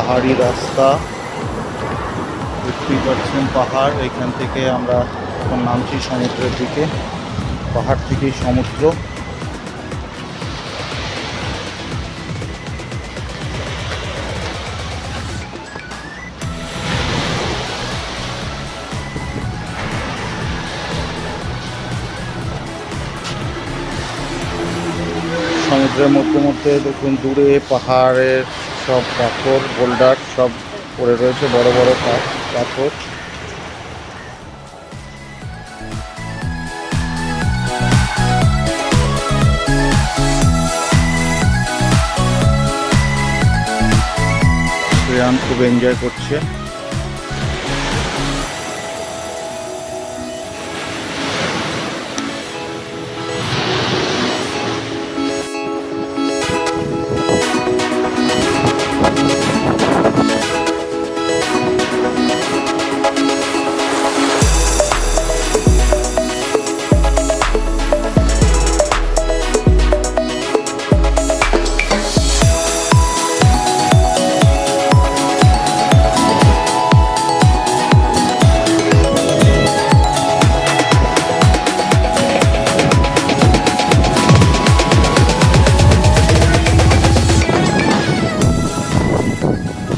পাহাড়ি রাস্তা, দেখতেই পাচ্ছেন পাহাড়। এখান থেকে আমরা এখন নামছি সমুদ্রের দিকে, পাহাড় থেকেই সমুদ্র। সমুদ্রের মধ্যে মধ্যে দেখুন দূরে পাহাড়ের সব পাথর, বোল্ডার সব পড়ে রয়েছে, বড় বড় পাথর। শ্রেয়ান খুব এনজয় করছে।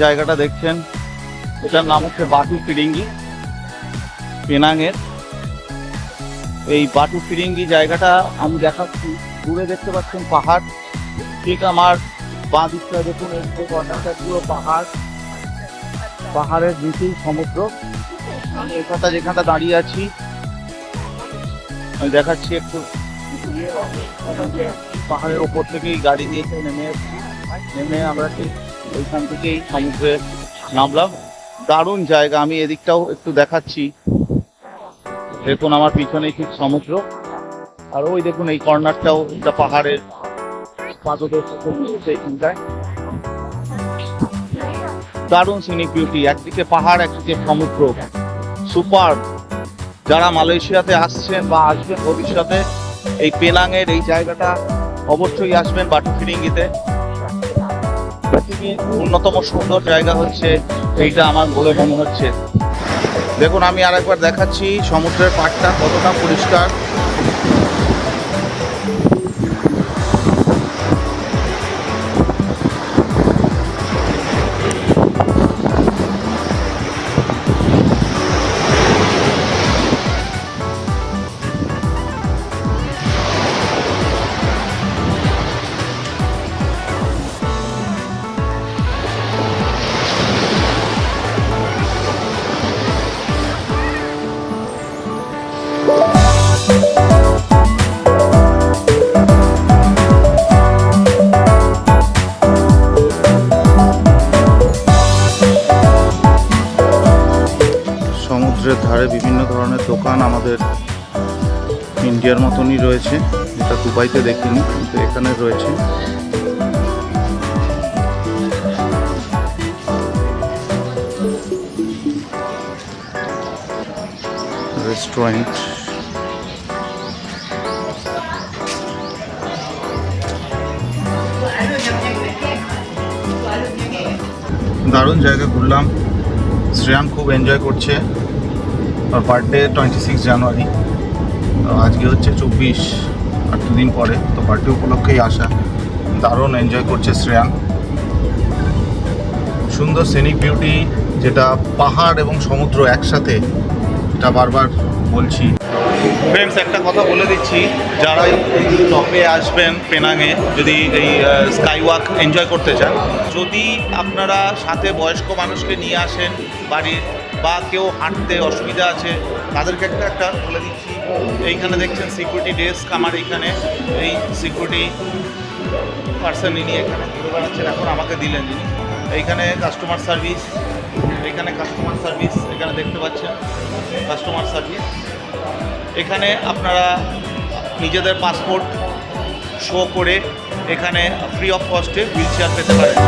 জায়গাটা দেখছেন, এটার নাম হচ্ছে বাটু ফিরিঙ্গি, পেনাংয়ের। এই বাটু ফিরিঙ্গি জায়গাটা আমি দেখাচ্ছি। দূরে দেখতে পাচ্ছেন পাহাড়, ঠিক আমার বাঁ দিকটা দেখুন, পুরো পাহাড়, পাহাড়ের নিচেই সমুদ্র। আমি এখানটা যেখানটা দাঁড়িয়ে আছি আমি দেখাচ্ছি একটু। পাহাড়ের ওপর থেকেই গাড়ি দিয়েছে, নেমে আমরা ঠিক ওইখান থেকেই সমুদ্রে নামলাম। দারুণ জায়গা, আমি এদিকটাও একটু দেখাচ্ছি। দেখুন আমার পিছনেই ঠিক সমুদ্র, আর ওই দেখুন এই কর্নারটাও একটা পাহাড়ের পাদদেশটায়। দারুণ সিনিক বিউটি, একদিকে পাহাড় একদিকে সমুদ্র, সুপার। যারা মালয়েশিয়াতে আসছেন বা আসবেন ভবিষ্যতে, এই পেনাংয়ের এই জায়গাটা অবশ্যই আসবেন। বাটু ফিরিঙ্গিতে পৃথিবীর অন্যতম সুন্দর জায়গা হচ্ছে এইটা আমার বলে মনে হচ্ছে। দেখুন আমি আরেকবার দেখাচ্ছি সমুদ্রের পাড়টা কতটা পরিষ্কার। সমুদ্রের ধারে বিভিন্ন ধরনের দোকান আমাদের ইন্ডিয়ার মতনই রয়েছে, এটা দুবাইতে দেখিনি কিন্তু এখানে রয়েছে। রেস্টুরেন্ট, দারুণ জায়গা ঘুরলাম। শ্রেয়ান খুব এনজয় করছে। আর বার্থডে 26 জানুয়ারি, আজকে হচ্ছে 24, আর দুদিন পরে, তো বার্থডে উপলক্ষেই আসা। দারুণ এনজয় করছে শ্রেয়ান। সুন্দর সিনিক বিউটি, যেটা পাহাড় এবং সমুদ্র একসাথে, এটা বারবার বলছি। ফ্রেন্ডস একটা কথা বলে দিচ্ছি, যারা এই টপে আসবেন পেনাংয়ে, যদি এই স্কাই ওয়াক এনজয় করতে চান, যদি আপনারা সাথে বয়স্ক মানুষকে নিয়ে আসেন বাড়ির, বা কেউ হাঁটতে অসুবিধা আছে, তাদেরকে একটা বলে দিচ্ছি। এইখানে দেখছেন সিকিউরিটি ডেস্ক, আমার এইখানে এই সিকিউরিটি পার্সন ইনি এখানে ঘুরে বেড়াচ্ছেন, এখন আমাকে দিলেন যিনি। এইখানে কাস্টমার সার্ভিস, এখানে কাস্টমার সার্ভিস, এখানে দেখতে পাচ্ছেন কাস্টমার সার্ভিস। এখানে আপনারা নিজেদের পাসপোর্ট শো করে এখানে ফ্রি অফ কস্টে হুইল চেয়ার পেতে পারেন।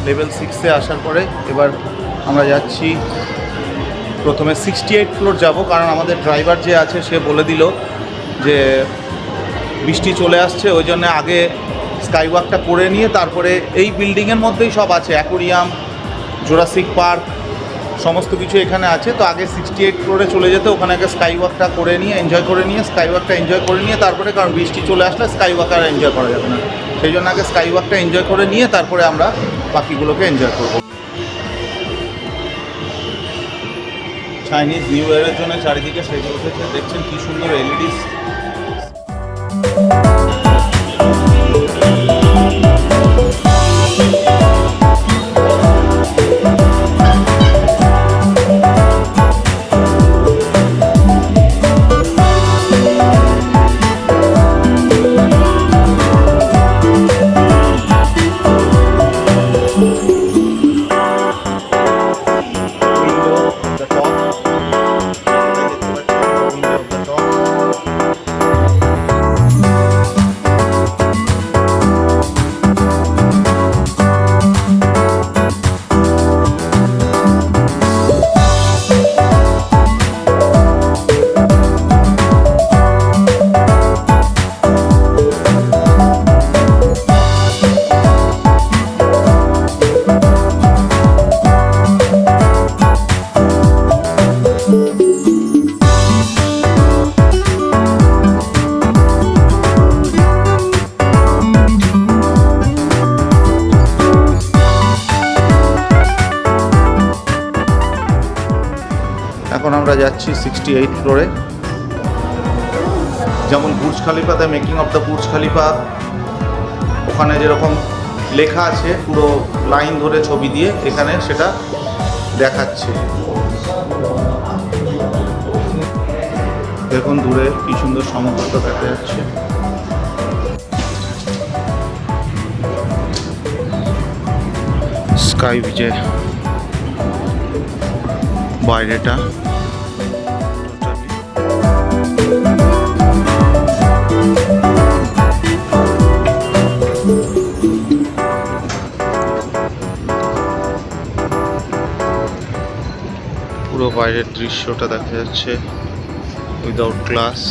লেভেল 6-এ আসার পরে এবার আমরা যাচ্ছি, প্রথমে 68 ফ্লোর যাব, কারণ আমাদের ড্রাইভার যে আছে সে বলে দিল যে বৃষ্টি চলে আসছে, ওই জন্য আগে স্কাইওয়াকটা করে নিয়ে তারপরে এই বিল্ডিংয়ের মধ্যেই সব আছে, অ্যাকোরিয়াম, জুরাসিক পার্ক, সমস্ত কিছু এখানে আছে। তো আগে 68 ফ্লোরে চলে যেতে, ওখানে আগে স্কাইওয়াকটা করে নিয়ে স্কাইওয়াকটা এনজয় করে নিয়ে তারপরে, কারণ বৃষ্টি চলে আসলে স্কাইওয়াক আর এনজয় করা যাবে না, সেই জন্য আগে স্কাইওয়াকটা এনজয় করে নিয়ে তারপরে আমরা বাকিগুলোকে এনজয় করব। চাইনিজ নিউ ইয়ারের জন্য চারিদিকে সেজে উঠেছে, দেখছেন কি সুন্দর এলইডি। এখন আমরা যাচ্ছি 68 ফ্লোরে। যেমন বুর্জ খালিফাতে making of the Burj Khalifa, ওখানে যেরকম লেখা আছে পুরো লাইন ধরে ছবি দিয়ে, এখানে সেটা দেখাচ্ছে। দেখুন দূরে কি সুন্দর সমুদ্রটা দেখা যাচ্ছে। স্কাই বিচে বাইরেটা পুরো বাইরের দৃশ্যটা দেখা যাচ্ছে উইদাউট গ্লাস।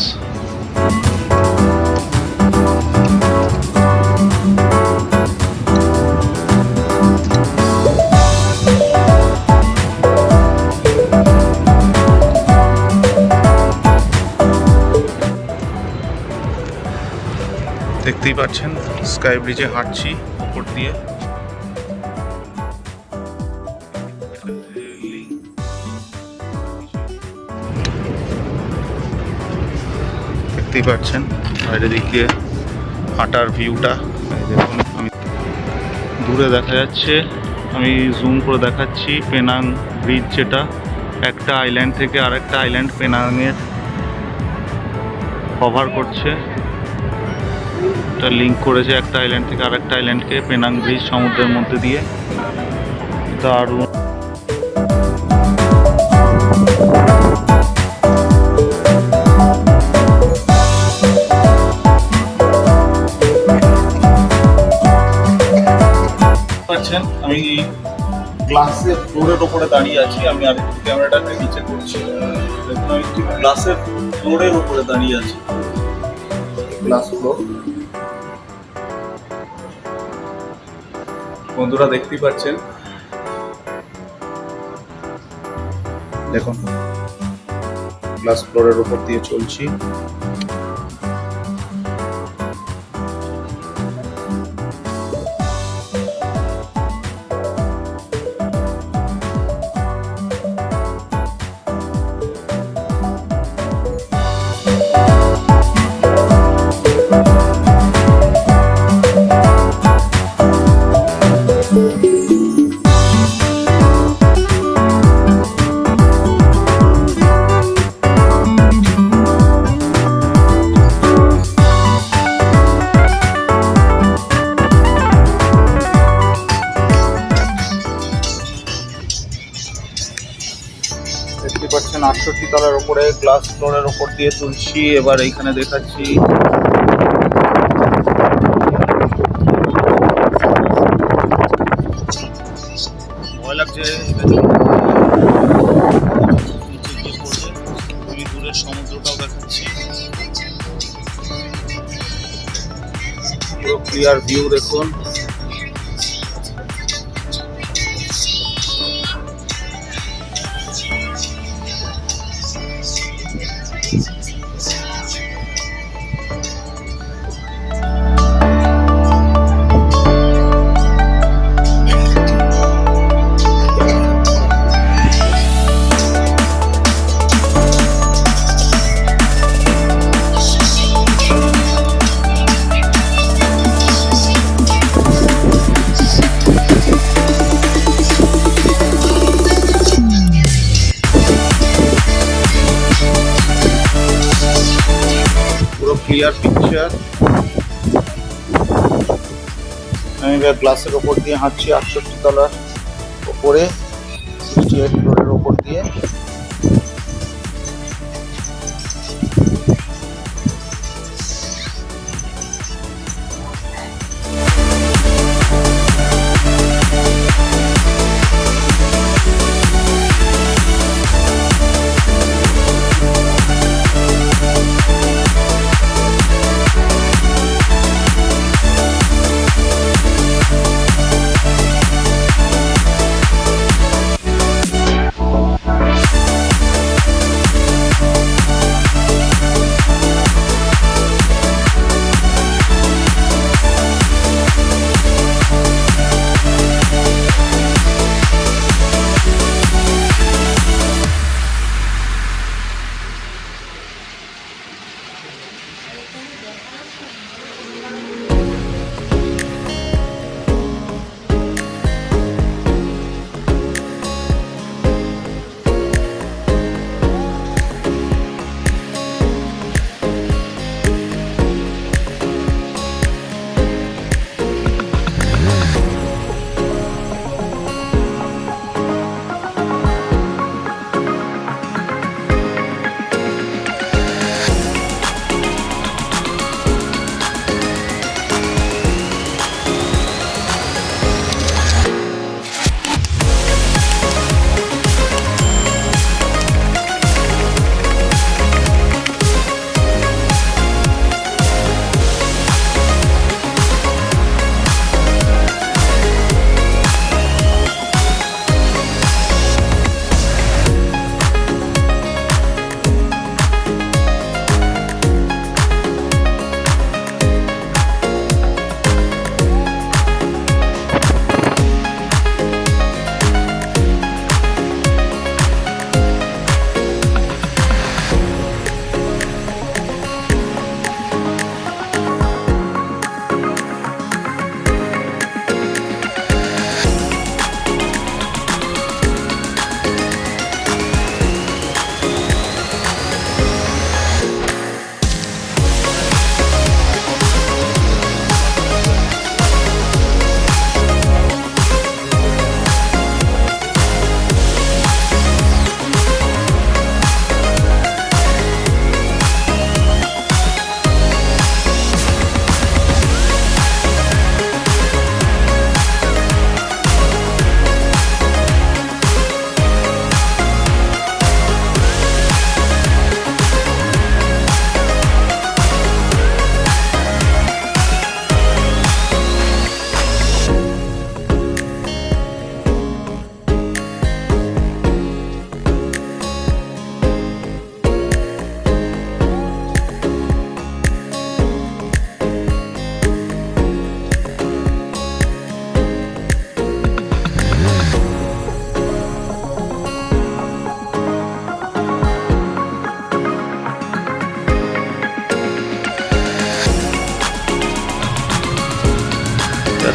দেখতেই পাচ্ছেন স্কাই ব্রিজে হাঁটছি উপর দিয়ে। দেখতেই পাচ্ছেন বাইরের দিক দিয়ে হাঁটার ভিউটা দেখুন। আমি দূরে দেখা যাচ্ছে, আমি জুম করে দেখাচ্ছি পেনাং ব্রিজ, যেটা একটা আইল্যান্ড থেকে আরেকটা আইল্যান্ড পেনাংয়ের কভার করছে। এটা লিঙ্ক করেছে একটা আইল্যান্ড থেকে আরেকটা আইল্যান্ডকে, পেনাং ব্রিজ সমুদ্রের মধ্যে দিয়ে। দারুণ। আমি গ্লাসের ফ্লোরের ওপরে দাঁড়িয়ে আছি, আমি আরেকটু ক্যামেরাটাকে নিচে করছি। দেখুন আমি ঠিক গ্লাসের ফ্লোরের ওপরে দাঁড়িয়ে আছি, গ্লাস ফ্লোর। বন্ধুরা দেখতেই পাচ্ছেন, দেখুন গ্লাস ফ্লোরের ওপর দিয়ে চলছি। দেখতে পাচ্ছেন 68 তলার উপরে গ্লাস ফ্লোরের ওপর দিয়ে তুলছি। এবার এইখানে দেখাচ্ছি দেখাচ্ছি। পুরো ক্লিয়ার ভিউ দেখুন। Clear picture. আমি এবার গ্লাসের ওপর দিয়ে হাঁটছি 68 তলার ওপরে, 68 ফ্লোরের ওপর দিয়ে।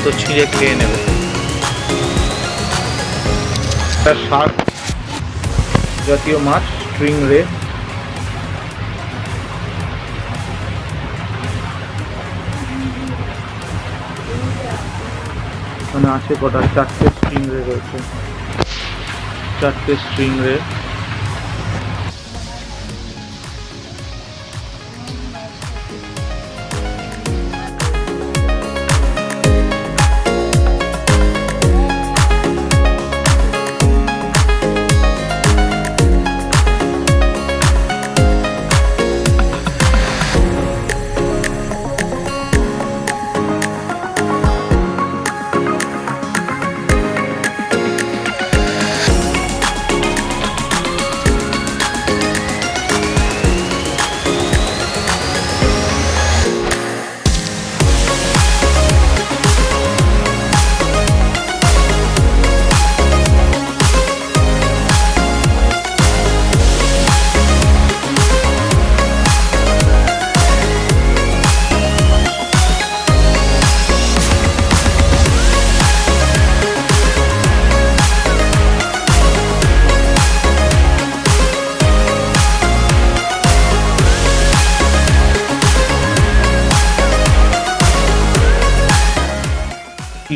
তো ছিঁড়ে খেয়ে নেবে। শার্ক জাতীয় মাছ, স্ট্রিং রে। মানে আছে কটা, 4টে স্ট্রিং রে রয়েছে, 4টে স্ট্রিং রে।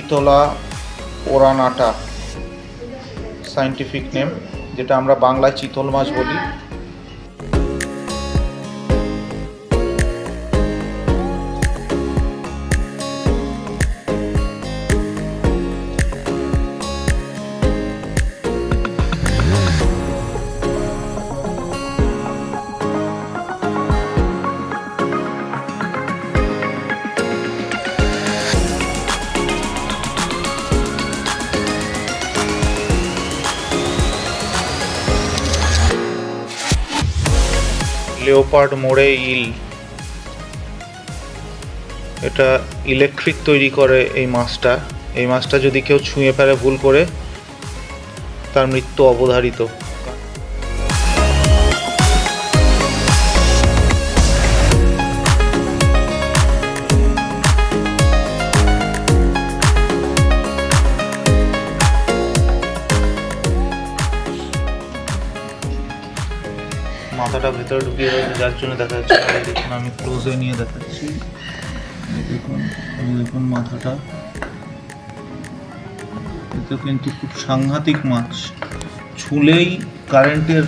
চিতলা ওরানাটা সায়েন্টিফিক নেম, যেটা আমরা বাংলায় চিতল মাছ বলি। লেওপার্ড মোড়ে ইল, এটা ইলেকট্রিক তৈরি করে এই মাছটা যদি কেউ ছুঁয়ে ফেলে ভুল করে, তার মৃত্যু অবধারিত। মাথাটা ভেতরে ঢুকিয়ে রয়েছে, যার জন্য দেখা যাচ্ছে। দেখুন, আমি ক্লোজে নিয়ে দেখাচ্ছি। দেখুন মাথাটা, এটা কিন্তু খুব সাংঘাতিক মাছ। ছুলেই কারেন্টের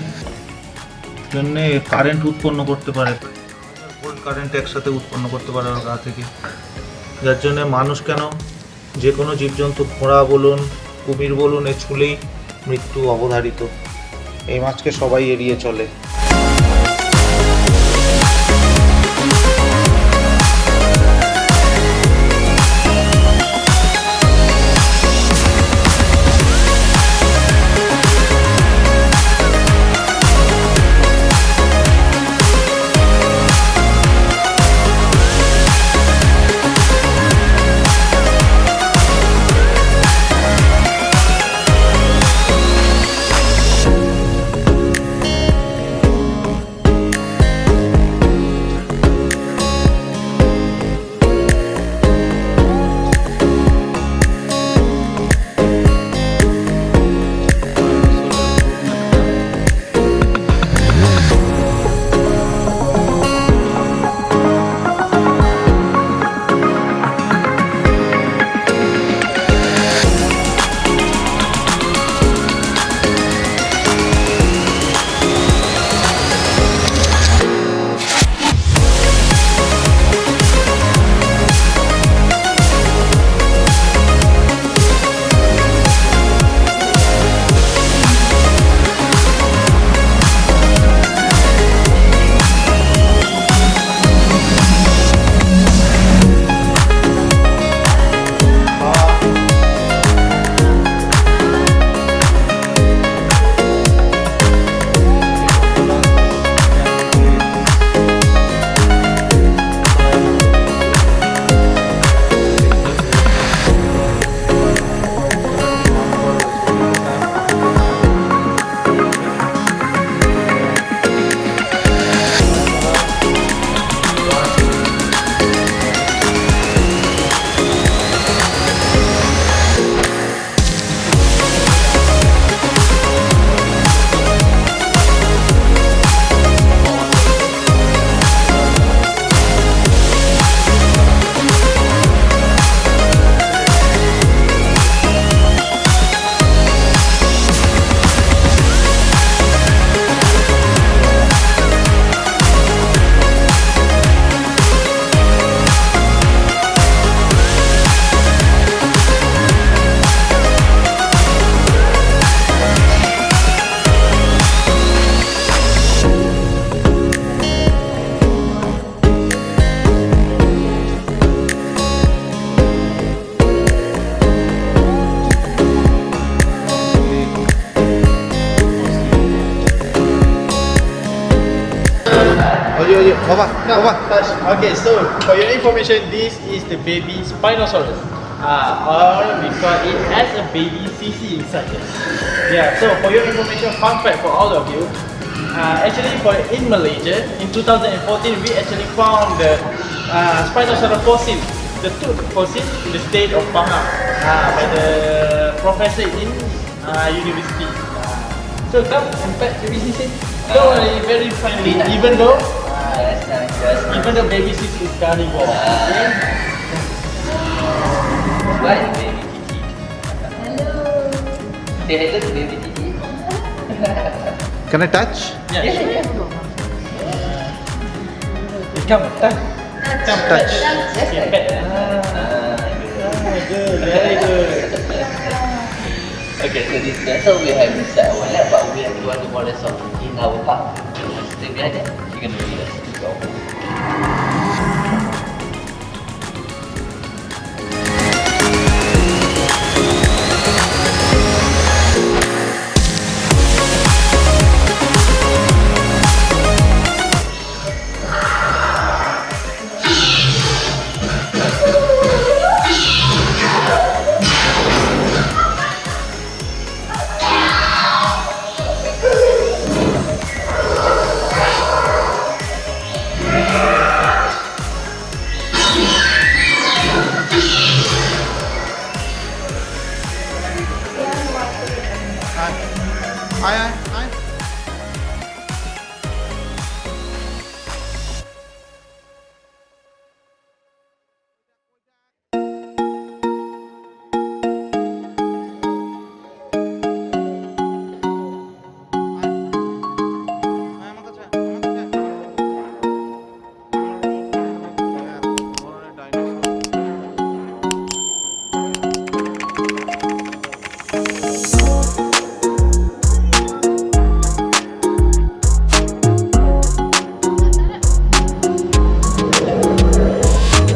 জন্য কারেন্ট উৎপন্ন করতে পারে, ভোল্ট কারেন্ট একসাথে উৎপন্ন করতে পারে ওর গা থেকে, যার জন্য মানুষ কেন, যে কোনো জীবজন্তু, ঘোড়া বলুন, কুমির বলুন, এ ছুলেই মৃত্যু অবধারিত। এই মাছকে সবাই এড়িয়ে চলে। Okay, so for your information, this is the baby Spinosaurus. Or we call it as a baby CC inside. Yeah, so for your information, fun fact for all of you. Actually, in Malaysia, in 2014, we actually found the Spinosaurus fossil, the tooth fossil in the state of Pahang by the professor in university. So come and pet the baby CC. Don't worry, very friendly. Even though baby CC is carnivore. Okay? Why baby Say hello to baby Gigi. Can I touch? Yeah. Yes, yes. Come, touch. Come, Touch. Okay, pet. Good, very good. Okay, so this so we have inside our lab, but we have two other more resort in our park. Stay behind there. You can see us. Go. Hi.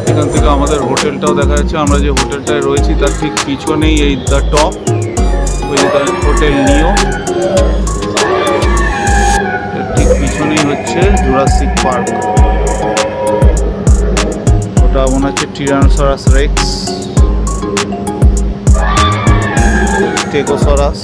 এখান থেকে আমাদের হোটেলটাও দেখা যাচ্ছে। আমরা যে হোটেলটায় রয়েছি তার ঠিক পিছনেই এই দ্য টপ, ওই যে হোটেল নিও, ঠিক পিছনেই হচ্ছে জুরাসিক পার্ক। ওটা মনে হচ্ছে টিরানোসরাস রেক্স, স্টেগোসরাস।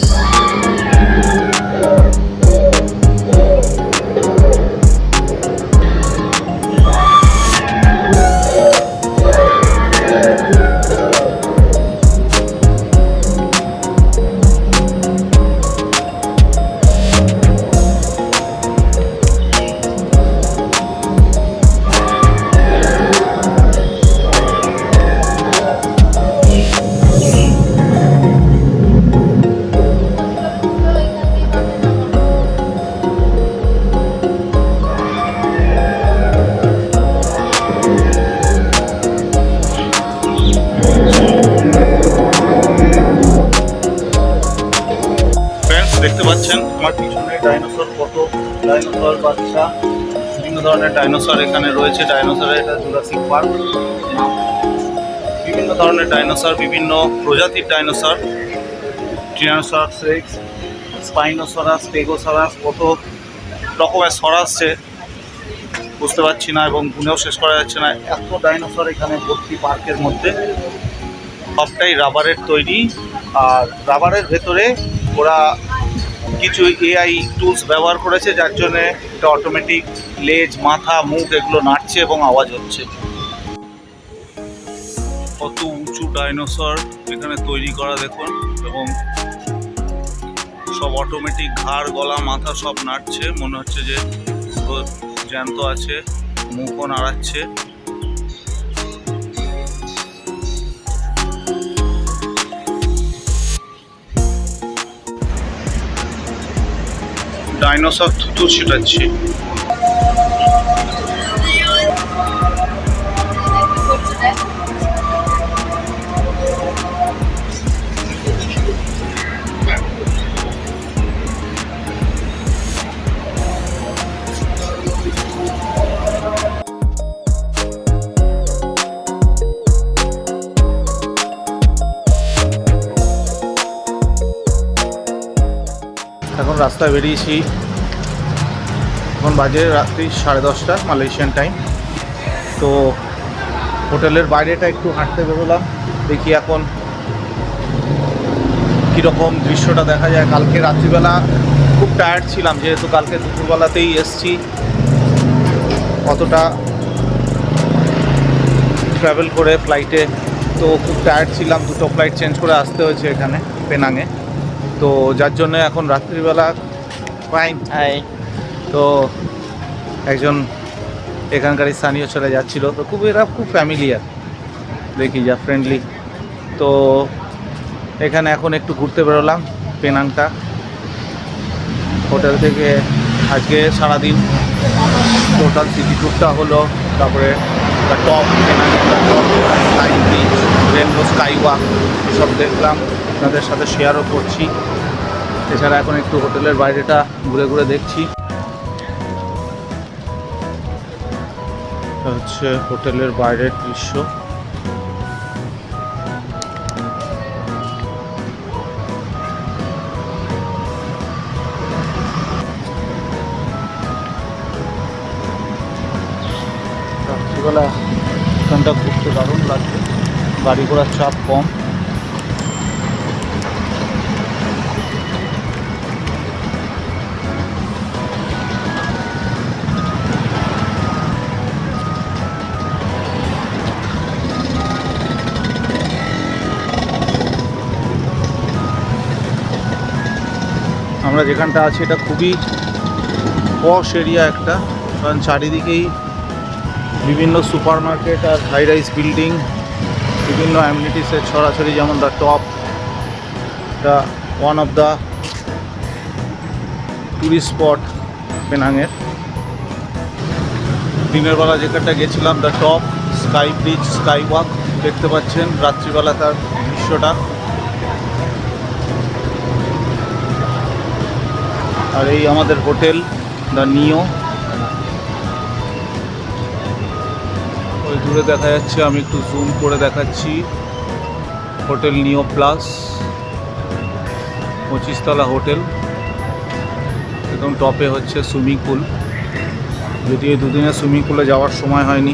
দেখতে পাচ্ছেন আমার পিছনে ডাইনোসর, কত ডাইনোসর বাচ্চা, বিভিন্ন ধরনের ডাইনোসর এখানে রয়েছে। ডাইনোসরের এটা জুরাসিক পার্ক নাম। বিভিন্ন ধরনের ডাইনোসর, বিভিন্ন প্রজাতির dinosaur, Tyrannosaurus Rex, spinosaurus, stegosaurus, কত রকমের সর আসছে বুঝতে পারছি না এবং গুনেও শেষ করা যাচ্ছে না। এত ডাইনোসর এখানে ভর্তি পার্কের মধ্যে। সবটাই রাবারের তৈরি, আর রাবারের ভেতরে ওরা কিছু এআই টুলস ব্যবহার করেছে, যার জন্যে এটা অটোমেটিক লেজ, মাথা, মুখ এগুলো নাড়ছে এবং আওয়াজ হচ্ছে। কত উঁচু ডাইনোসর এখানে তৈরি করা দেখুন, এবং সব অটোমেটিক ঘাড়, গলা, মাথা সব নাড়ছে। মনে হচ্ছে যে জ্যান্ত আছে, মুখও নাড়াচ্ছে। ডাইনোসর থুতু ছিটাচ্ছে। এখন রাস্তায় বেরিয়েছি, এখন বাজে রাত্রি 10:30 মালয়েশিয়ান টাইম। তো হোটেলের বাইরেটা একটু হাঁটতে বেরোলাম, দেখি এখন কীরকম দৃশ্যটা দেখা যায়। কালকে রাত্রিবেলা খুব টায়ার্ড ছিলাম, যেহেতু কালকে দুপুরবেলাতেই এসছি, অতটা ট্রাভেল করে ফ্লাইটে, তো খুব টায়ার্ড ছিলাম। 2টো ফ্লাইট চেঞ্জ করে আসতে হয়েছে এখানে পেনাংয়ে, তো যার জন্য এখন রাত্রিবেলা ফাইন। তো একজন এখানকারই স্থানীয় চলে যাচ্ছিল, তো এরা খুব ফ্যামিলিয়ার, দেখি যা ফ্রেন্ডলি। তো এখানে এখন একটু ঘুরতে বেরোলাম, পেনাংটা। হোটেল থেকে আজকে সারাদিন টোটাল সিটি ট্যুরটা হলো, তারপরে the top Penang, the top sky bridge, rainbow sky walk এসব দেখলাম, আপনাদের সাথে শেয়ারও করছি। এছাড়া এখন একটু হোটেলের বাইরেটা ঘুরে ঘুরে দেখছি। এটা হচ্ছে হোটেলের বাইরের দৃশ্য। রাত্রিবেলা এখানটা ঘুরতে দারুণ লাগবে, গাড়ি ঘোড়ার চাপ কম। আমরা যেখানটা আছি এটা খুবই পশ এরিয়া একটা, কারণ চারিদিকেই বিভিন্ন সুপার মার্কেট আর হাই রাইজ বিল্ডিং, বিভিন্ন অ্যামিনিটিসের ছড়াছড়ি, যেমন the top, the one of the tourist spot পেনাংয়ের। দিনের বেলা যেখানটা গেছিলাম the top, sky bridge, sky walk দেখতে পাচ্ছেন, রাত্রিবেলা তার দৃশ্যটা। আর এই আমাদের হোটেল দ্য নিও, ওই দূরে দেখা যাচ্ছে, আমি একটু জুম করে দেখাচ্ছি, হোটেল নিও প্লাস, 25 তলা হোটেল। একদম টপে হচ্ছে সুইমিং পুল, যদিও এই দুদিনে সুইমিং পুলে যাওয়ার সময় হয়নি।